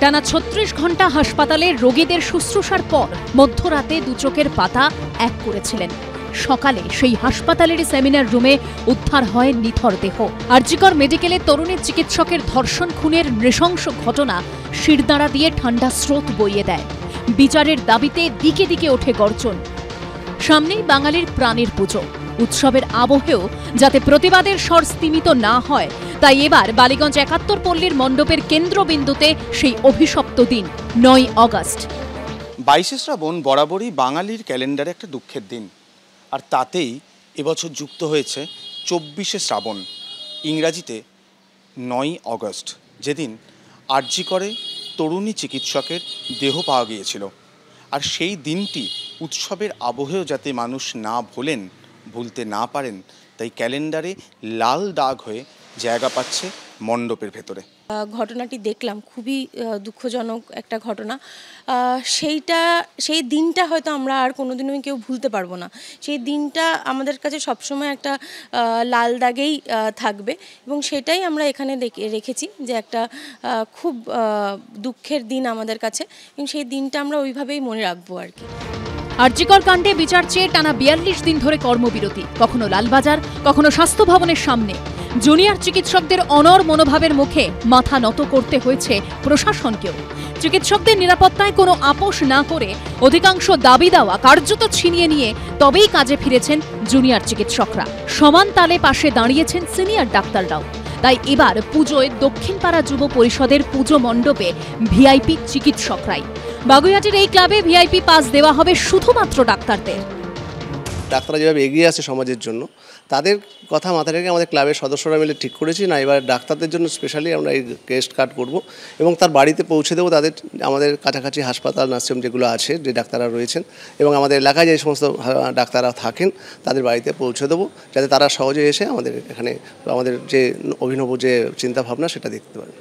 টানা ৩৬ ঘন্টা হাসপাতালে রোগীদের শুশ্রূষার পর মধ্যরাতে দু চোখের পাতা এক করেছিলেন। সকালে সেই হাসপাতালের সেমিনার রুমে উদ্ধার হয় নিথর দেহ। আরজিকর মেডিকেলে তরুণী চিকিৎসকের ধর্ষণ খুনের নৃশংস ঘটনা শিরদাঁড়া দিয়ে ঠান্ডা স্রোত বইয়ে দেয়। বিচারের দাবিতে দিকে দিকে ওঠে গর্জন। সামনেই বাঙালির প্রাণের পুজো। উৎসবের আবহেও যাতে প্রতিবাদের স্বর স্তিমিত না হয়, তাই এবার বালিগঞ্জ ৭১ পল্লীর মণ্ডপের কেন্দ্রবিন্দুতে সেই অভিশপ্ত দিন ৯ অগাস্ট। ২২শে শ্রাবণ বরাবরই বাঙালির ক্যালেন্ডারে একটা দুঃখের দিন, আর তাতেই এবছর যুক্ত হয়েছে ২৪শে শ্রাবণ, ইংরাজিতে ৯ অগস্ট, যেদিন আরজিকরে তরুণী চিকিৎসকের দেহ পাওয়া গিয়েছিল। আর সেই দিনটি উৎসবের আবহেও যাতে মানুষ না ভুলতে না পারেন, তাই ক্যালেন্ডারে লাল দাগ হয়ে জায়গা পাচ্ছে মণ্ডপের ভেতরে। ঘটনাটি দেখলাম, খুবই দুঃখজনক একটা ঘটনা। সেই দিনটা হয়তো আমরা আর কোনোদিনই কেউ ভুলতে পারবো না। সেই দিনটা আমাদের কাছে সবসময় একটা লাল দাগেই থাকবে, এবং সেটাই আমরা এখানে রেখেছি যে একটা খুব দুঃখের দিন আমাদের কাছে, এবং সেই দিনটা আমরা ওইভাবেই মনে রাখবো আর কি। আরজিকর কাণ্ডে বিচার চেয়ে টানা ৪২ দিন ধরে কর্মবিরতি, কখনো লালবাজার, কখনো স্বাস্থ্য ভবনের সামনে। জুনিয়র চিকিৎসকদের অনড় মনোভাবের মুখে মাথা নত করতে হয়েছে প্রশাসনকেও। চিকিৎসকদের নিরাপত্তায় কোনো আপোষ না করে অধিকাংশ দাবি দেওয়া কার্যত ছিনিয়ে নিয়ে তবেই কাজে ফিরেছেন জুনিয়র চিকিৎসকরা। সমান তালে পাশে দাঁড়িয়েছেন সিনিয়র ডাক্তাররাও। তাই এবার পুজোয় দক্ষিণপাড়া যুব পরিষদের পুজো মণ্ডপে ভিআইপি চিকিৎসকরাই। বাগুইহাটির এই ক্লাবে ভিআইপি পাস দেওয়া হবে শুধুমাত্র ডাক্তারদের। ডাক্তাররা যেভাবে এগিয়ে আসে সমাজের জন্য, তাদের কথা মাথায় রেখে আমাদের ক্লাবের সদস্যরা মিলে ঠিক করেছি না, এবার ডাক্তারদের জন্য স্পেশালি আমরা এই গেস্ট কার্ড করব এবং তার বাড়িতে পৌঁছে দেবো। আমাদের কাছাকাছি হাসপাতাল, নার্সিংহোম যেগুলো আছে, যে ডাক্তাররা রয়েছেন এবং আমাদের এলাকায় যে সমস্ত ডাক্তাররা থাকেন, তাদের বাড়িতে পৌঁছে দেবো, যাতে তারা সহজে এসে আমাদের এখানে আমাদের যে অভিনব যে চিন্তাভাবনা সেটা দেখতে পারে।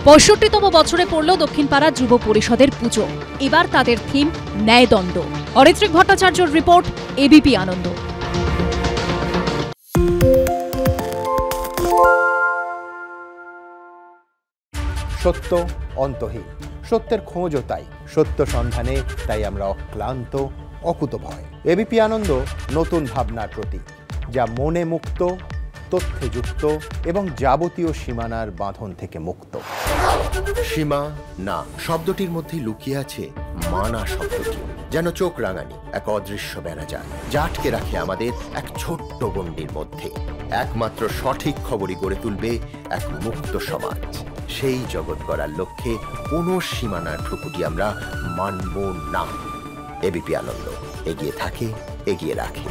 ৬৫তম বছরে পড়ল দক্ষিণপাড়া যুব পরিষদের পুজো। এবার তাদের থিম ন্যায়দণ্ড। অরিত্রিক ভট্টাচার্যর রিপোর্ট, এবিপি আনন্দ। সত্য অন্তহীন, সত্যের খোঁজও তাই, সত্য সন্ধানে তাই আমরা অক্লান্ত, অকুতভয়। এবিপি আনন্দ নতুন ভাবনার প্রতীক, যা মনে মুক্ত, তথ্যে যুক্ত এবং যাবতীয় সীমানার বাঁধন থেকে মুক্ত। সীমা না শব্দটির মধ্যে লুকিয়ে আছে মানা শব্দটি, যেন চোখ রাঙানি এক অদৃশ্য বেড়াজাল, যা আটকে রাখে আমাদের এক ছোট্ট গণ্ডির মধ্যে। একমাত্র সঠিক খবরই গড়ে তুলবে এক মুক্ত সমাজ। সেই জগৎ গড়ার লক্ষ্যে কোনো সীমানার ঠুকুটি আমরা মানব না। এবিপি আনন্দ এগিয়ে থাকে, এগিয়ে রাখে।